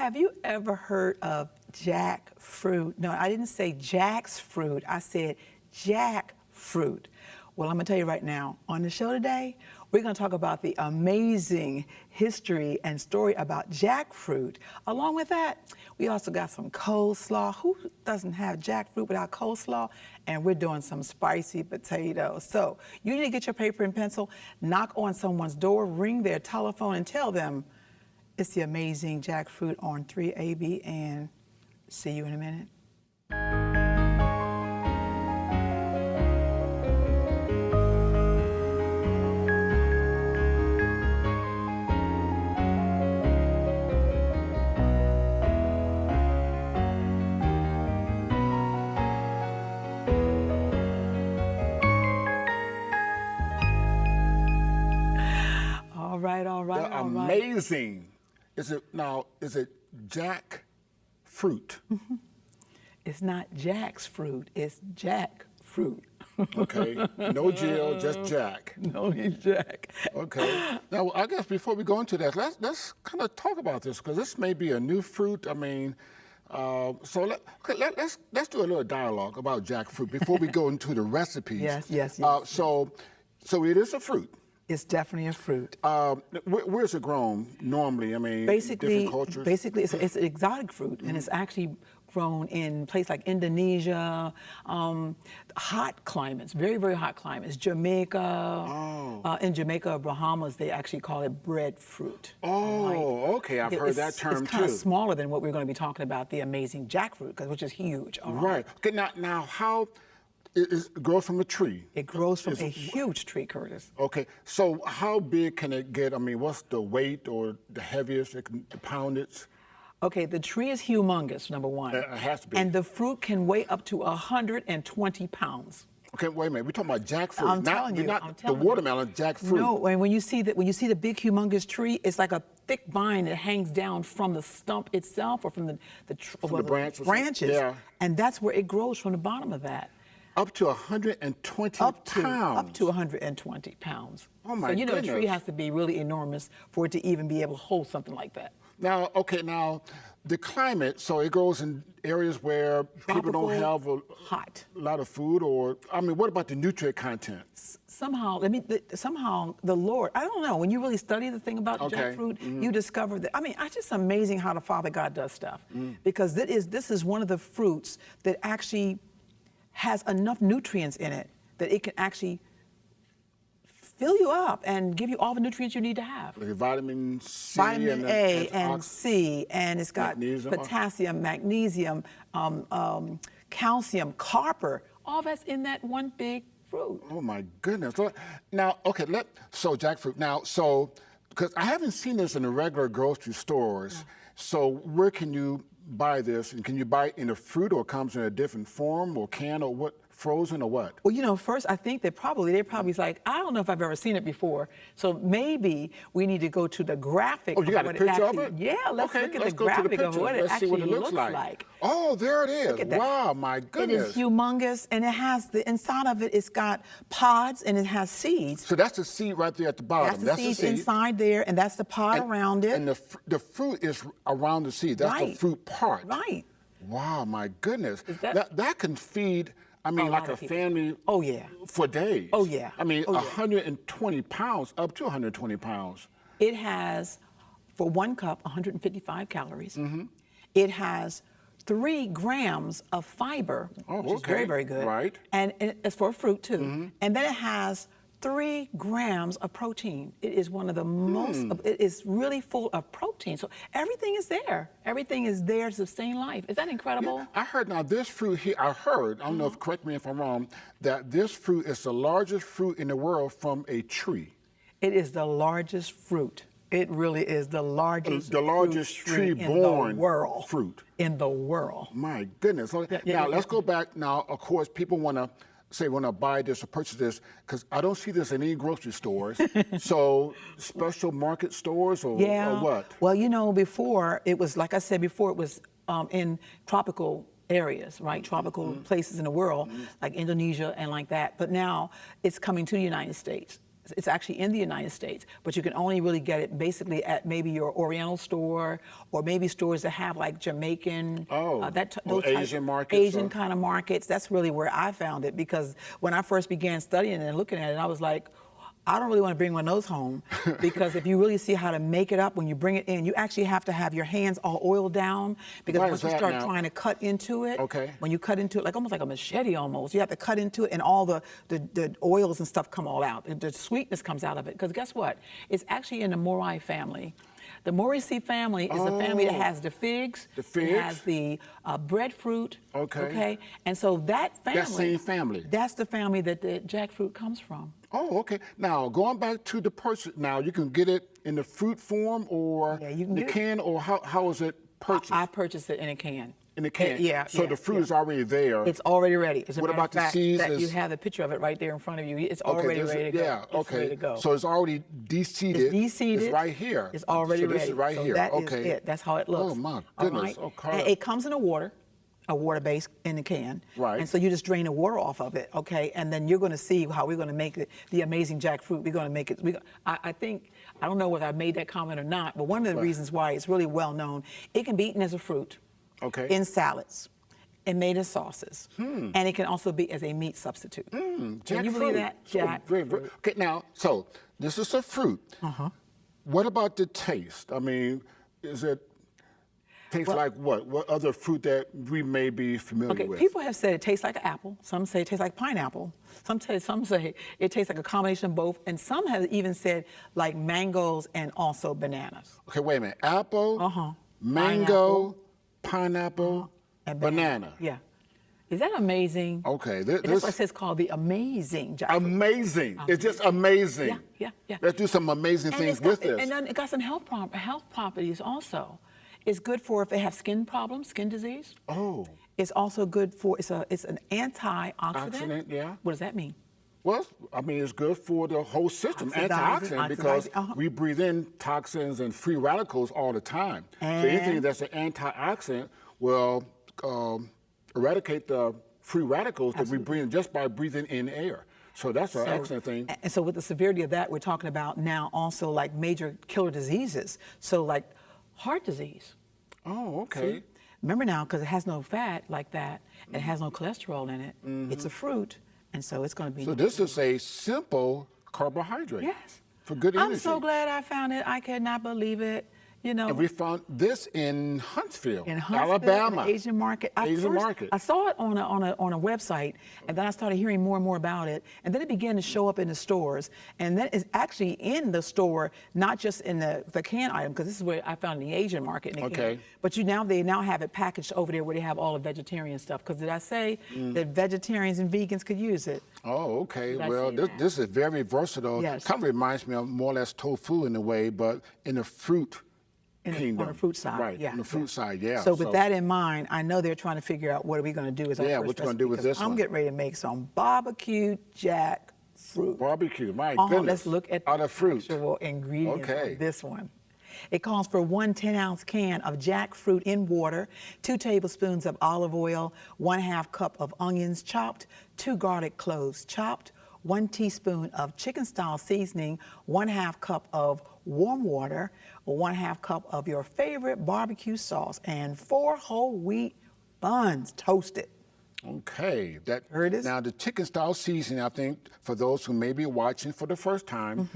Have you ever heard of jackfruit? No, I didn't say Jack's fruit. I said jackfruit. Well, I'm going to tell you right now, on the show today, we're going to talk about the amazing history and story about jackfruit. Along with that, we also got some coleslaw. Who doesn't have jackfruit without coleslaw? And we're doing some spicy potatoes. So you need to get your paper and pencil, knock on someone's door, ring their telephone, and tell them it's the amazing jackfruit on 3AB, and see you in a minute. All right. Amazing. Is it jackfruit? Mm-hmm. It's not Jack's fruit, it's jackfruit. Okay, no Jill, just Jack. No, he's Jack. Okay. Now, I guess before we go into that, let's kind of talk about this, because this may be a new fruit. I mean, so let's do a little dialogue about jackfruit before we go into the recipes. Yes. So it is a fruit. It's definitely a fruit. Where's it grown normally? I mean, different cultures? Basically, it's an exotic fruit, and it's actually grown in places like Indonesia, hot climates, very, very hot climates. Jamaica, in Jamaica or Bahamas, they actually call it breadfruit. Oh, okay, I've heard that term too. It's kind of smaller than what we're going to be talking about, the amazing jackfruit, which is huge. Right. Okay, now how... It grows from a tree. It grows from a huge tree, Curtis. Okay, so how big can it get? I mean, what's the weight or the heaviest, the poundage? Okay, the tree is humongous, number one. It has to be. And the fruit can weigh up to 120 pounds. Okay, wait a minute. We're talking about jackfruit. I'm telling you. Not the watermelon, jackfruit. No, and when you see the big humongous tree, it's like a thick vine that hangs down from the stump itself or from the branches. Yeah. And that's where it grows, from the bottom of that. Up to 120 pounds. Up to 120 pounds. Oh my goodness. So goodness. A tree has to be really enormous for it to even be able to hold something like that. Now, the climate, so it grows in areas where people don't have a lot of food, or, I mean, what about the nutrient content? Somehow the Lord, I don't know, when you really study the thing about jackfruit, you discover that, I mean, it's just amazing how the Father God does stuff. Because this is one of the fruits that actually has enough nutrients in it that it can actually fill you up and give you all the nutrients you need to have. Like vitamin C, vitamin A and C, and it's got potassium, magnesium, calcium, copper. All that's in that one big fruit. Oh my goodness! Now, okay, so jackfruit. Now, because I haven't seen this in the regular grocery stores, so where can you buy this? And can you buy it in a fruit, or it comes in a different form, or can, or what, frozen, or what? Well, first I think they're probably like, I don't know if I've ever seen it before. So maybe we need to go to the graphic. Oh, you got a picture of it? Yeah, let's look at the graphic of what it actually looks like. Oh, there it is. Look at that. Wow, my goodness. It is humongous, and it has inside of it, it's got pods and it has seeds. So that's the seed right there at the bottom. That's the seed inside there, and that's the pod around it. And the fruit is around the seed. That's the fruit part. Right. Wow, my goodness. That can feed, I mean, like a family. Oh, yeah. For days. Oh, yeah. I mean, 120 pounds, up to 120 pounds. It has, for 1 cup, 155 calories. It has 3 grams of fiber, which is very, very good. Right. And it's for a fruit, too. And then it has 3 grams of protein. It is one of the most, it is really full of protein. So everything is there. Everything is there to sustain life. Is that incredible? Yeah, I heard, now this fruit here, I don't know if, correct me if I'm wrong, that this fruit is the largest fruit in the world from a tree. It is the largest fruit. It really is the largest tree-born fruit. In the world. My goodness. Now, let's go back. Now, of course, people want to buy this or purchase this, because I don't see this in any grocery stores. So special market stores or what? Well, before it was, like I said before, it was in tropical areas, right? Tropical places in the world, like Indonesia and like that. But now it's coming to the United States. It's actually in the United States, but you can only really get it basically at maybe your Oriental store or maybe stores that have like Jamaican, those Asian markets. Asian kind of markets. That's really where I found it, because when I first began studying it and looking at it, I was like, I don't really want to bring one of those home, because if you really see how to make it up when you bring it in, you actually have to have your hands all oiled down, because once you start trying to cut into it, when you cut into it, like almost like a machete almost, you have to cut into it and all the oils and stuff come all out. The sweetness comes out of it, because guess what? It's actually in the Morai family. The Moraceae family is the family that has the figs, it has the breadfruit, okay? And so that family, that same family, that's the family that the jackfruit comes from. Oh, okay. Now, going back to the purchase, now you can get it in the fruit form or the can, or how is it purchased? I purchased it in a can. In a can? So the fruit yeah. is already there. It's already ready. What about the seeds? You have the picture of it right there in front of you. It's already ready to go. Yeah, It's ready to go. So it's already de-seeded. It's de-seeded. It's right here. It's already ready. So this is right here. That is it. That's how it looks. Oh, my goodness. All right? And it comes in a water base in the can. Right. And so you just drain the water off of it, okay? And then you're going to see how we're going to make the amazing jackfruit. We're going to make it. I think, I don't know whether I made that comment or not, but one of the reasons why it's really well known, it can be eaten as a fruit, in salads, and made as sauces. And it can also be as a meat substitute. Can you believe that? Jackfruit. Okay, now, so this is a fruit. What about the taste? I mean, is it tastes like what? What other fruit that we may be familiar with? People have said it tastes like an apple. Some say it tastes like pineapple. Some say it tastes like a combination of both. And some have even said like mangoes and also bananas. Okay, wait a minute. Apple, mango, pineapple, and banana. Yeah. Is that amazing? Okay. That's why it says called the amazing jackfruit. Amazing. It's just amazing. Yeah. Let's do some amazing things with this. And then it got some health properties also. It's good for if they have skin problems, skin disease. Oh. It's also good for, it's an antioxidant. Oxidant, yeah. What does that mean? Well, I mean, it's good for the whole system, antioxidant, because we breathe in toxins and free radicals all the time. So anything that's an antioxidant will eradicate the free radicals that we breathe in just by breathing in air. So that's an excellent thing. And so with the severity of that, we're talking about now also like major killer diseases. So like heart disease. Oh, okay. See? Remember now, because it has no fat like that, it has no cholesterol in it, it's a fruit, and so it's going to be... So this is a simple carbohydrate. Yes. For good energy. I'm so glad I found it. I cannot believe it. You know, and we found this in Huntsville, Alabama, in Asian market. market. I saw it on a website, and then I started hearing more and more about it, and then it began to show up in the stores, and then it's actually in the store, not just in the can item, because this is where I found the Asian market in the can. But they now have it packaged over there where they have all the vegetarian stuff. Because did I say that vegetarians and vegans could use it? Oh, okay. Well, this is very versatile. Yes. Kind of reminds me of more or less tofu in a way, but in the fruit. On the fruit side, right? On the fruit side, yeah. So with that in mind, I know they're trying to figure out what are we going to do as our first what you going to do with this one? I'm getting ready to make some BBQ Jack fruit. Barbecue, my goodness. Let's look at the actual ingredients of this one. It calls for 1 10-ounce can of jackfruit in water, 2 tablespoons of olive oil, 1/2 cup of onions chopped, 2 garlic cloves chopped, 1 teaspoon of chicken-style seasoning, 1/2 cup of warm water, 1/2 cup of your favorite barbecue sauce, and 4 whole wheat buns toasted. Okay, Here it is. Now the chicken-style seasoning, I think, for those who may be watching for the first time,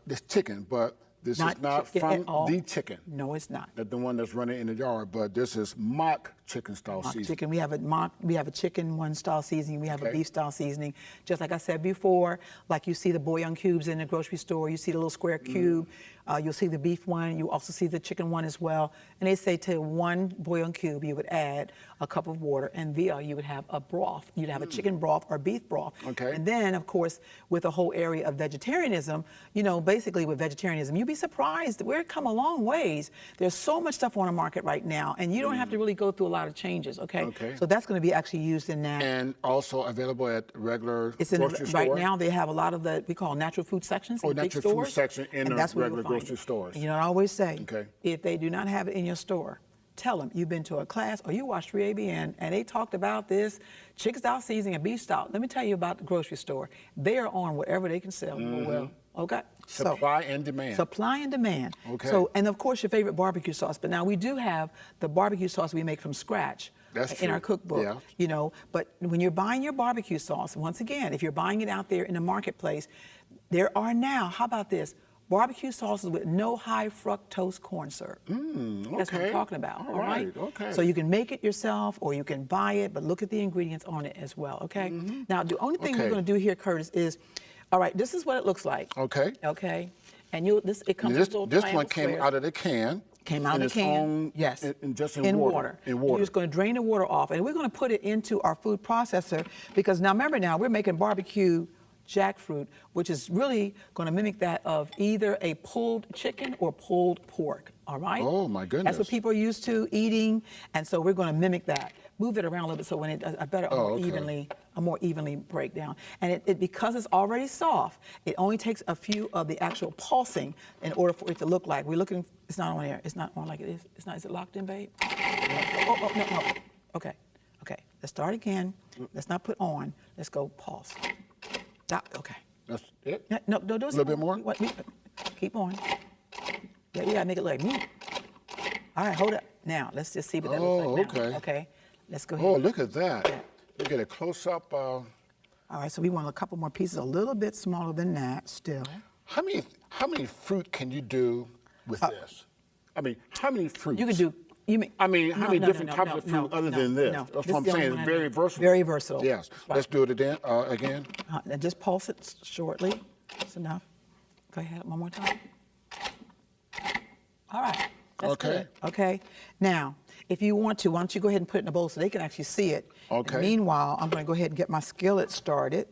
this chicken, but this is not from the chicken. No, it's not. The one that's running in the yard, but this is mock chicken-style seasoning. Chicken. We have a chicken one-style seasoning. We have a beef-style seasoning. Just like I said before, like you see the bouillon cubes in the grocery store, you see the little square cube. You'll see the beef one. You also see the chicken one as well. And they say to 1 bouillon cube, you would add a cup of water, and you would have a broth. You'd have a chicken broth or beef broth. Okay. And then, of course, with the whole area of vegetarianism, basically with vegetarianism, you'd be surprised that we've come a long ways. There's so much stuff on the market right now, and you don't have to really go through a lot of changes, okay? So that's going to be actually used in that. And also available at regular grocery store? Right now, they have a lot of we call natural food sections in big stores. Natural food section in the regular grocery stores. You know what I always say? If they do not have it in your store, tell them you've been to a class or you watched 3ABN and they talked about this chicken style seasoning and beef style. Let me tell you about the grocery store. They are on whatever they can sell. Well, okay. Supply and demand. Supply and demand. Okay. So, and of course your favorite barbecue sauce. But now we do have the barbecue sauce we make from scratch. That's in true. our cookbook, Yeah. you know. But when you're buying your barbecue sauce, once again, if you're buying it out there in the marketplace, there are now, how about this? Barbecue sauces with no high fructose corn syrup. That's what I'm talking about. All right. Okay. So you can make it yourself or you can buy it, but look at the ingredients on it as well. Okay. Now the only thing we're going to do here, Curtis, is, all right, this is what it looks like. Okay. Okay. And it comes This, with little this one triangle came squares. out of the can. Came out in of its the can. Own, Yes. Just in water. water. In water. You're just going to drain the water off, and we're going to put it into our food processor because now remember, we're making barbecue jackfruit, which is really going to mimic that of either a pulled chicken or pulled pork. All right. Oh my goodness. That's what people are used to eating, and so we're going to mimic that. Move it around a little bit so when it a more evenly break down. And it because it's already soft, it only takes a few of the actual pulsing in order for it to look like we're looking. It's not on air. It's not on like it is. It's not. Is it locked in, babe? Oh no. Okay. Let's start again. Let's not put on. Let's go pulse. Okay. That's it? No, do A little bit more? Keep on. Yeah, you gotta make it like me. All right, hold up. Now, let's just see what that looks like now. Okay. Okay, let's go ahead. Oh, look at that. Yeah. You get a close-up. All right, so we want a couple more pieces, a little bit smaller than that still. How many fruit can you do with this? I mean, how many fruits? You can do, how many different types of fruit other than this? No. That's This what I'm is the only saying. one It's I very know. versatile. Very versatile. Yes. Right. Let's do it again. And just pulse it shortly. That's enough. Go ahead, one more time. All right. That's Okay. good. Okay. Now, if you want to, why don't you go ahead and put it in a bowl so they can actually see it. Okay. And meanwhile, I'm going to go ahead and get my skillet started.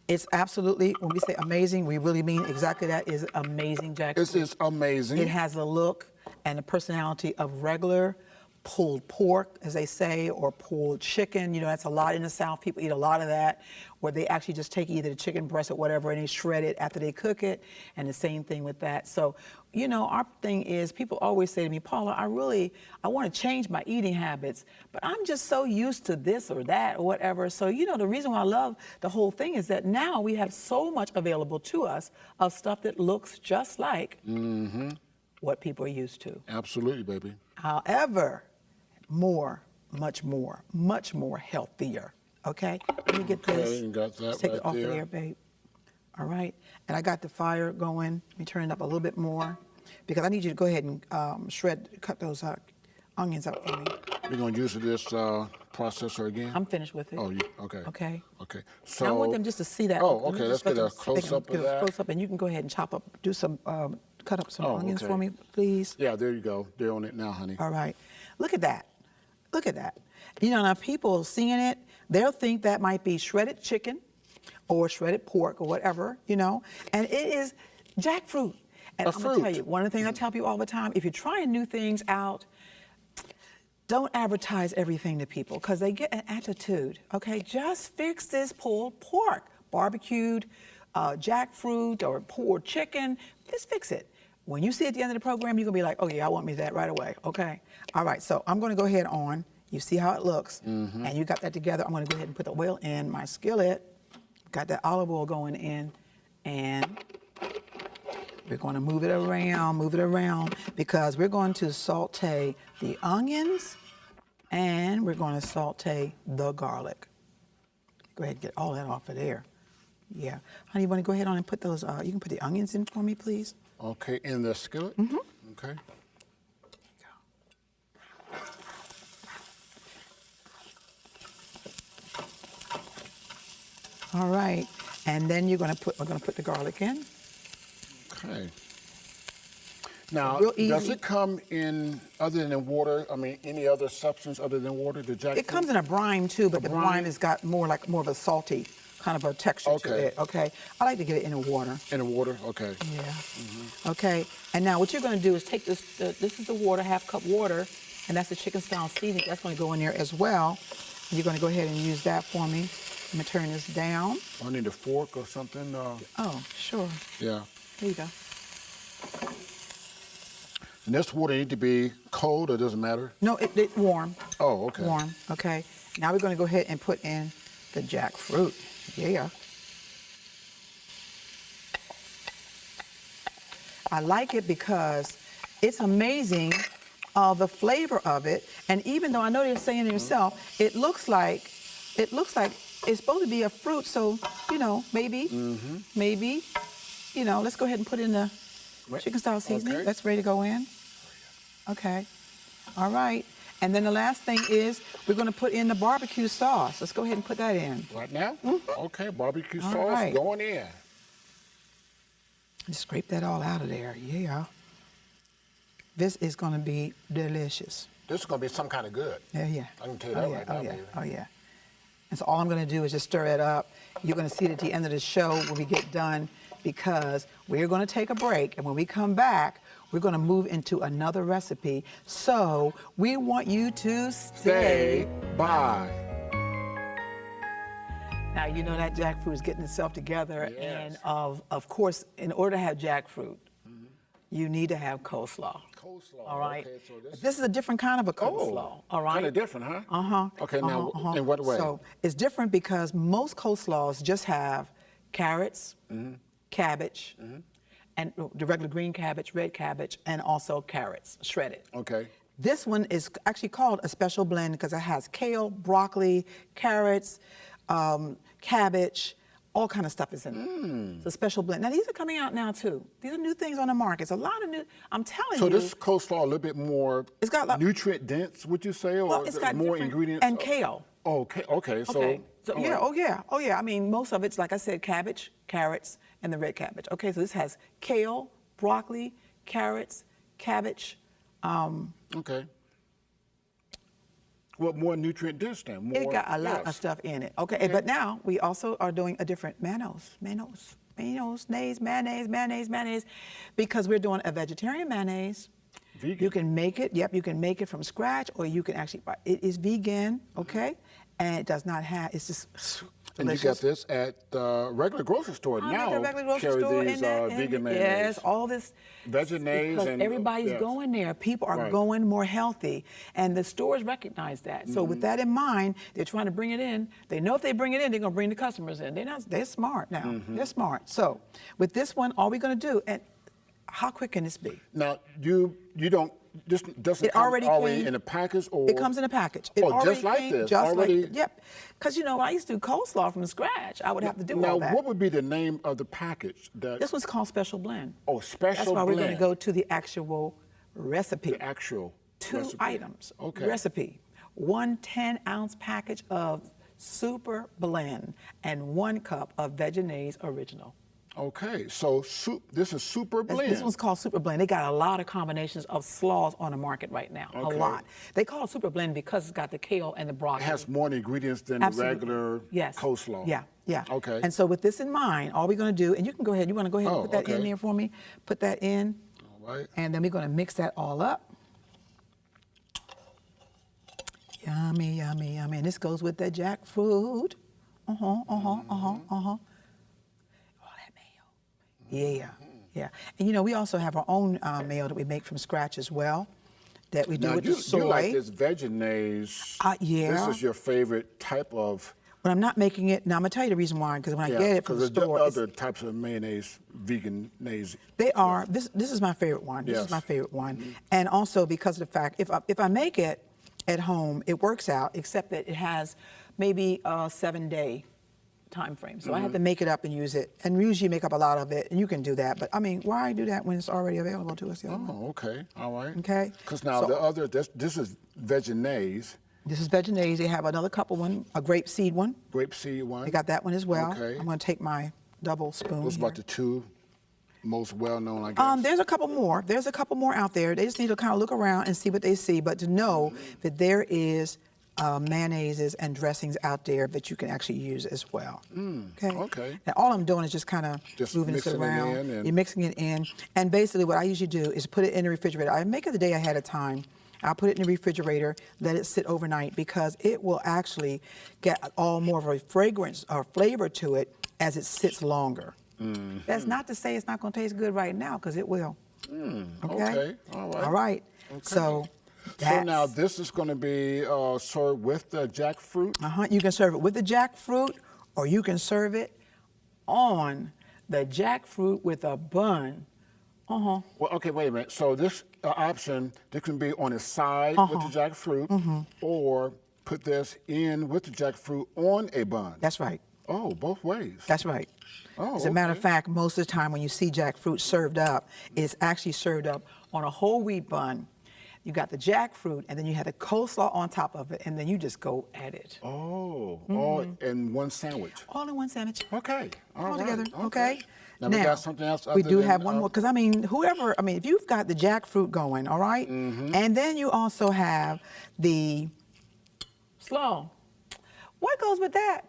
It's absolutely, when we say amazing, we really mean exactly that. Is amazing jackfruit. This is amazing. It has the look and the personality of regular pulled pork, as they say, or pulled chicken. You know, that's a lot in the South. People eat a lot of that, where they actually just take either the chicken breast or whatever and they shred it after they cook it. And the same thing with that. So, you know, our thing is, people always say to me, Paula, I want to change my eating habits, but I'm just so used to this or that or whatever. So, you know, the reason why I love the whole thing is that now we have so much available to us of stuff that looks just like what people are used to. Absolutely, baby. However, much more healthier. Okay? Let me get this. Okay, you got that Let's take right it off there. of there, babe. All right. And I got the fire going. Let me turn it up a little bit more because I need you to go ahead and cut those onions up for me. We're going to use this processor again? I'm finished with it. Oh, okay. Okay. Okay. So Now I want them just to see that. Oh, Let me okay. Let's just let get a them see- they can close-up of do a that. Close up, and you can go ahead and chop up, cut up some onions okay. for me, please. Yeah, there you go. They're on it now, honey. All right. Look at that. Look at that. You know, now people seeing it, they'll think that might be shredded chicken or shredded pork or whatever, you know, and it is jackfruit. And I'm going to tell you, one of the things I tell people all the time, if you're trying new things out, don't advertise everything to people because they get an attitude, okay? Just fix this pulled pork, barbecued jackfruit or pulled chicken, just fix it. When you see at the end of the program, you're going to be like, oh, yeah, I want me that right away, okay? All right, so I'm going to go ahead on. You see how it looks, and you got that together. I'm going to go ahead and put the oil in my skillet. Got that olive oil going in, and we're going to move it around, because we're going to saute the onions, and we're going to saute the garlic. Go ahead and get all that off of there. Yeah. Honey, you want to go ahead on and put those, you can put the onions in for me, please? Okay, in the skillet? Okay. All right, and then we're going to put the garlic in. Okay. Now, Real does easy. it come in other than water? I mean, any other substance other than water? The jackfruit? It comes in a brine too, but the brine? brine has got more of a salty kind of a texture to Okay. it. Okay, I like to get it in the water. In the water? Okay. Yeah. Okay, and now what you're going to do is take this. This is the water, half cup water, and that's the chicken style seasoning. That's going to go in there as well. You're going to go ahead and use that for me. I'm going to turn this down. I need a fork or something. Oh, sure. Yeah. There you go. And this water need to be cold or doesn't matter? No, it warm. Oh, okay. Warm, okay. Now we're gonna go ahead and put in the jackfruit. Yeah. I like it because it's amazing the flavor of it. And even though I know they're saying it yourself, it looks like it's supposed to be a fruit. So, you know, maybe, you know, let's go ahead and put in the chicken style seasoning. Okay. That's ready to go in. Okay. All right. And then the last thing is we're going to put in the barbecue sauce. Let's go ahead and put that in. Right now? Okay, barbecue All sauce right. going in. Just scrape that all out of there. Yeah. This is going to be delicious. This is going to be some kind of good. Yeah. I can tell you that right now, baby. Oh, yeah. And so all I'm going to do is just stir it up. You're going to see it at the end of the show when we get done, because we're going to take a break. And when we come back, we're going to move into another recipe. So we want you to Stay by. Now, you know that jackfruit is getting itself together. Yes. And of course, in order to have jackfruit, you need to have coleslaw. Coleslaw. All right. Okay, so This is a different kind of a coleslaw. All right. Kind of different, huh? Uh-huh. Okay, now in what way? So it's different because most coleslaws just have carrots, cabbage, and the regular green cabbage, red cabbage, and also carrots, shredded. Okay. This one is actually called a special blend because it has kale, broccoli, carrots, cabbage, all kind of stuff is in it. It's a special blend. Now, these are coming out now, too. These are new things on the market. It's a lot of new, I'm telling So you. this coleslaw a little bit more It's got like, nutrient dense, would you say, or well, it's got more different- ingredients? And kale. Oh, okay. So, Okay. So all yeah, right. oh yeah. I mean, most of it's, like I said, cabbage, carrots, and the red cabbage. Okay, so this has kale, broccoli, carrots, cabbage. Okay. What more nutrient dense then? More, It got a lot of yes. stuff in it. Okay, but now we also are doing a different mayonnaise, because we're doing a vegetarian mayonnaise. Vegan. You can make it, you can make it from scratch, or you can actually buy it. Is vegan, okay? And it does not have, it's just And you delicious. got this at the regular grocery store I'm now. at the regular grocery carry store these and vegan mayonnaise. yes, all this Vegenaise because and everybody's yes. going there. People are Right. going more healthy, and the stores recognize that. So with that in mind, they're trying to bring it in. They know if they bring it in, they're going to bring the customers in. They're smart now. They're smart. So with this one, all we're going to do, and how quick can this be? Now you don't. This doesn't It come already already came- in a package, or It comes in a package. It Oh, already just like came, this, just already- like, yep. Because you know, I used to do coleslaw from scratch. I would have to do now all that. what would be the name of the package? That This one's called Special Blend. special That's why we're going to blend. go to the actual recipe. The actual Two recipe. items. Okay. Recipe. 1 10-ounce package of Super Blend and 1 cup of Vegenaise Original. Okay, so this is super blend. This one's called Super Blend. They got a lot of combinations of slaws on the market right now. Okay. A lot. They call it Super Blend because it's got the kale and the broccoli. It has more ingredients than Absolutely. the regular Yes. coleslaw. Yeah. Okay. And so with this in mind, all we're going to do, and you can go ahead, you want to go ahead and put that in okay. there for me? Put that in. All right. And then we're going to mix that all up. Yummy, yummy, yummy. And this goes with the jackfruit. All that mayo. Yeah. And you know, we also have our own mayo that we make from scratch as well, that we do Now with you, the soy. you like this Vegenaise. Yeah. This is your favorite type of. But I'm not making it, now I'm going to tell you the reason why, because when I get it from the because there's store, other types of mayonnaise, vegan-naise. they are, this is my favorite one. This is Yes. my favorite one. And also because of the fact, if I make it at home, it works out, except that it has maybe a 7-day time frame. So I have to make it up and use it. And usually make up a lot of it, and you can do that. But I mean, why do that when it's already available to us? Oh, okay. All right. Okay. Because now So- the other, this is Vegenaise, This is Vegenaise. They have another couple one, a grape seed one. grapeseed one. They got that one as well. Okay. I'm going to take my double spoon. Those are here. about the two most well-known, I guess. There's a couple more. There's a couple more out there. They just need to kind of look around and see what they see, but to know that there is mayonnaises and dressings out there that you can actually use as well. okay. And all I'm doing is just kind of Just moving this mixing it around. in and- You're mixing it in. And basically what I usually do is put it in the refrigerator. I make it the day ahead of time. I'll put it in the refrigerator, let it sit overnight, because it will actually get all more of a fragrance or flavor to it as it sits longer. That's not to say it's not going to taste good right now, because it will. Okay. All right. All right. Okay. So So now this is going to be served with the jackfruit. You can serve it with the jackfruit, or you can serve it on the jackfruit with a bun. Well, okay, wait a minute. So this option, this can be on the side with the jackfruit, or put this in with the jackfruit on a bun. That's right. Oh, both ways. That's right. Oh, As a matter of okay. fact, most of the time when you see jackfruit served up, it's actually served up on a whole wheat bun. You got the jackfruit, and then you have the coleslaw on top of it, and then you just go at it. Oh, all in one sandwich. All in one sandwich. Okay. All right. together. Okay. Now, we got something else. We other do than, have one more, because I mean, if you've got the jackfruit going, all right, and then you also have the slaw. What goes with that?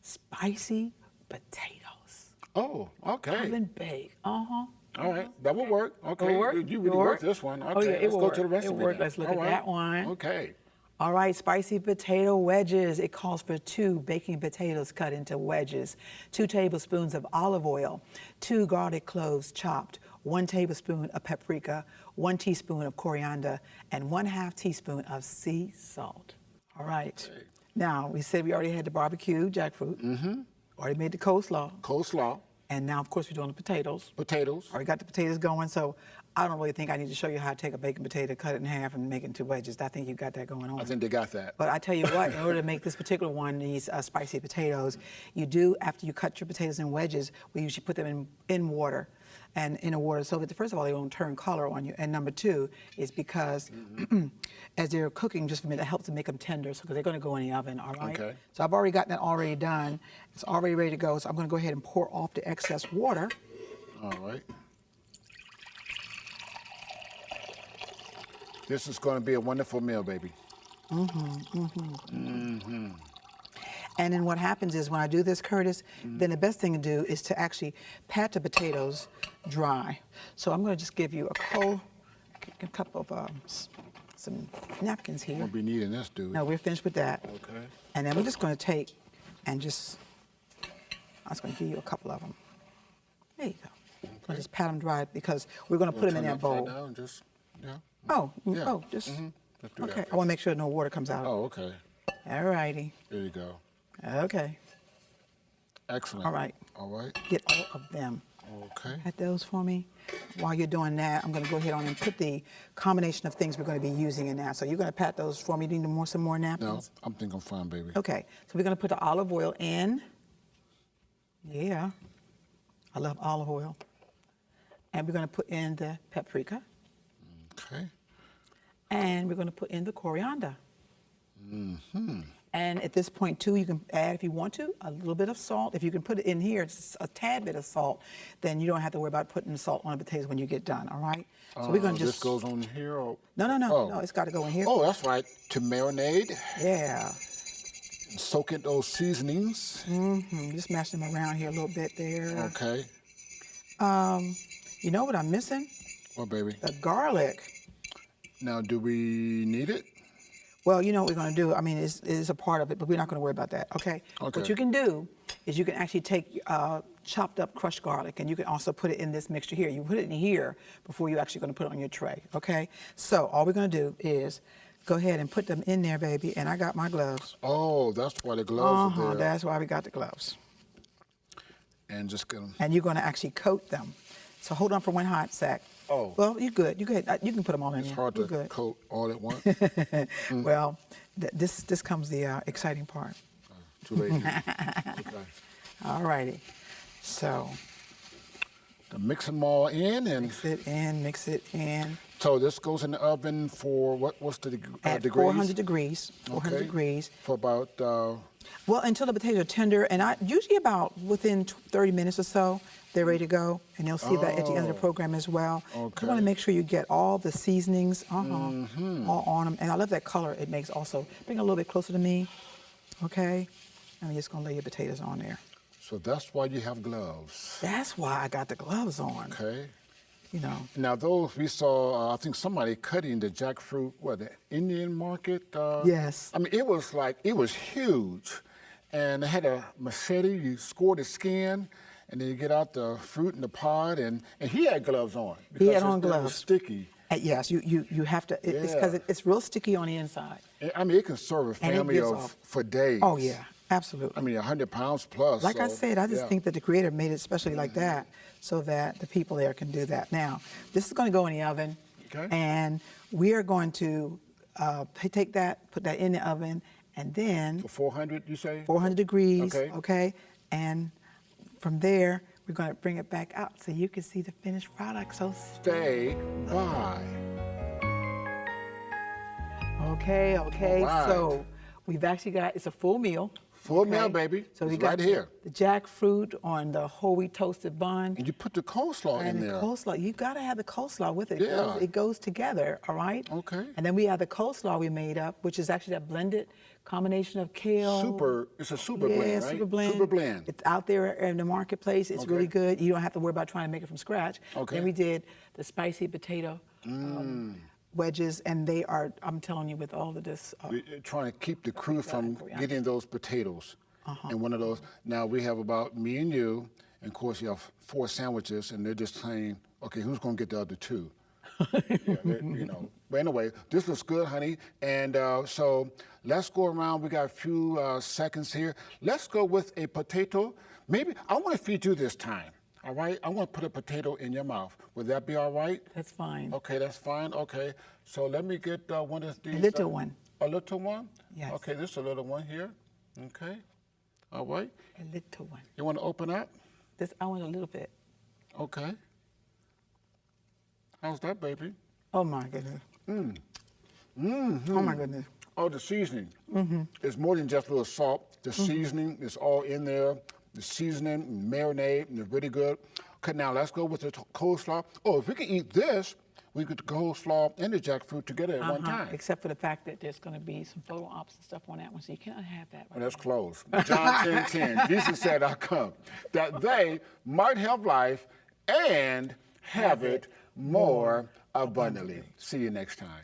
Spicy potatoes. Oh, okay. Oven baked. All right, that will work. Okay, It'll work? you It'll really work? worked this one. Okay, Oh, yeah, it let's will go work. to the rest It'll of it. work. then. Let's look All at right. that one. Okay. All right, spicy potato wedges. It calls for 2 baking potatoes cut into wedges, 2 tablespoons of olive oil, 2 garlic cloves chopped, 1 tablespoon of paprika, 1 teaspoon of coriander, and 1/2 teaspoon of sea salt. All right. Okay. Now, we said we already had the barbecue jackfruit. Already made the coleslaw. Coleslaw, And now, of course, we're doing the potatoes. potatoes. Already got the potatoes going, so I don't really think I need to show you how to take a baked potato, cut it in half, and make it into wedges. I think you got that going on. I think they got that. But I tell you what, in order to make this particular one, these spicy potatoes, you do, after you cut your potatoes in wedges, we usually put them in water, and in the water, so that first of all, they won't turn color on you. And number 2 is because as they're cooking, just for a minute, it helps to make them tender, so because they're going to go in the oven, all right? Okay. So I've already gotten that already done. It's already ready to go, so I'm going to go ahead and pour off the excess water. All right. This is going to be a wonderful meal, baby. And then what happens is when I do this, Curtis, then the best thing to do is to actually pat the potatoes dry. So I'm going to just give you a couple of some napkins here. Won't be needing this, dude. No, we're finished with that. Okay. And then we're just going to take and I'm just going to give you a couple of them. There you go. I'll just pat them dry because we're going to put them in that bowl. Down, just, yeah. Yeah. Just Let's do okay. that. I want to make sure no water comes out. Oh, okay. All righty. There you go. Okay. Excellent. All right. All right. Get all of them. Okay. Pat those for me. While you're doing that, I'm going to go ahead on and put the combination of things we're going to be using in that. So you're going to pat those for me. Do you need some more No, napkins? I'm thinking I'm fine, baby. Okay. So we're going to put the olive oil in. Yeah. I love olive oil. And we're going to put in the paprika. Okay. And we're going to put in the coriander. And at this point, too, you can add, if you want to, a little bit of salt. If you can put it in here, just a tad bit of salt, then you don't have to worry about putting the salt on the potatoes when you get done, all right? So we're going to This goes on here? Or? No, it's got to go in here. Oh, that's right. To marinade, Yeah. soak in those seasonings. Just mash them around here a little bit there. Okay. You know what I'm missing? Well, baby. The garlic. Now, do we need it? Well, you know what we're going to do. I mean, it's a part of it, but we're not going to worry about that, okay? Okay. What you can do is you can actually take chopped up crushed garlic, and you can also put it in this mixture here. You put it in here before you're actually going to put it on your tray, okay? So all we're going to do is go ahead and put them in there, baby, and I got my gloves. Oh, that's why the gloves are there. That's why we got the gloves. And just get them. And you're going to actually coat them. So hold on for one hot sec. Oh. Well, you're good. You can put them all in It's there. hard You're to good. coat all at once. Well, this comes the exciting part. Too late. Okay. All righty. So To mix them all in, and mix it in. so this goes in the oven for what's the At degrees? 400 degrees. 400 Okay. degrees. For about Well, until the potatoes are tender, and usually about within 30 minutes or so, they're ready to go, and they'll see that at the end of the program as well. Okay. You want to make sure you get all the seasonings all on them, and I love that color it makes also. Bring it a little bit closer to me, okay? And I'm just going to lay your potatoes on there. so that's why you have gloves. That's why I got the gloves on, Okay. you know. Now those we saw, I think somebody cutting the jackfruit, the Indian market? Yes. I mean, it was huge. And they had a machete, you scored the skin, and then you get out the fruit in the pod, and he had gloves on. He had because on it was gloves. sticky. Yes, you have to. It's because it's real sticky on the inside. I mean, it can serve a And it family gives of off. for days. Oh yeah, absolutely. I mean, 100 pounds plus. Like I so, said, I just yeah. think that the creator made it especially like that so that the people there can do that. Now, this is going to go in the oven, Okay. and we are going to take that, put that in the oven, and then For 400, you say? 400 degrees, Okay. okay? And from there, we're going to bring it back out so you can see the finished product. So, Stay by. okay, All right. so we've actually got, it's a full meal. Full meal, baby. So we It's got right here. the jackfruit on the whole wheat toasted bun. And you put the coleslaw in And the there. coleslaw, you gotta have the coleslaw with it. Yeah. It goes together, all right? Okay. And then we have the coleslaw we made up, which is actually that blended combination of kale. It's a super yeah, blend, right? super blend. Super blend. It's out there in the marketplace. It's really good. You don't have to worry about trying to make it from scratch. Okay. Then we did the spicy potato wedges, and they are, I'm telling you, with all of this. We're trying to keep the crew from Exactly. getting those potatoes in one of those. Now we have about me and you, and of course you have 4 sandwiches, and they're just saying, okay, who's going to get the other 2? You know. But anyway, this looks good, honey. And so let's go around. We got a few seconds here. Let's go with a potato. Maybe I want to feed you this time. All right, I want to put a potato in your mouth. Would that be all right? That's fine. Okay, that's fine. Okay, so let me get one of these. A little one. A little one? Yes. Okay, this is a little one here. Okay, all right. A little one. You want to open up? I want a little bit. Okay. How's that, baby? Oh my goodness. Oh my goodness. Oh, the seasoning. It's more than just a little salt. The seasoning is all in there. The seasoning and marinade, and it's really good. Okay, now let's go with the coleslaw. Oh, if we can eat this, we get the coleslaw and the jackfruit together at one time. Except for the fact that there's going to be some photo ops and stuff on that one, so you cannot have that. Well, that's close. John 10:10. Jesus said, "I'll come, that they might have life and have it more abundantly." See you next time.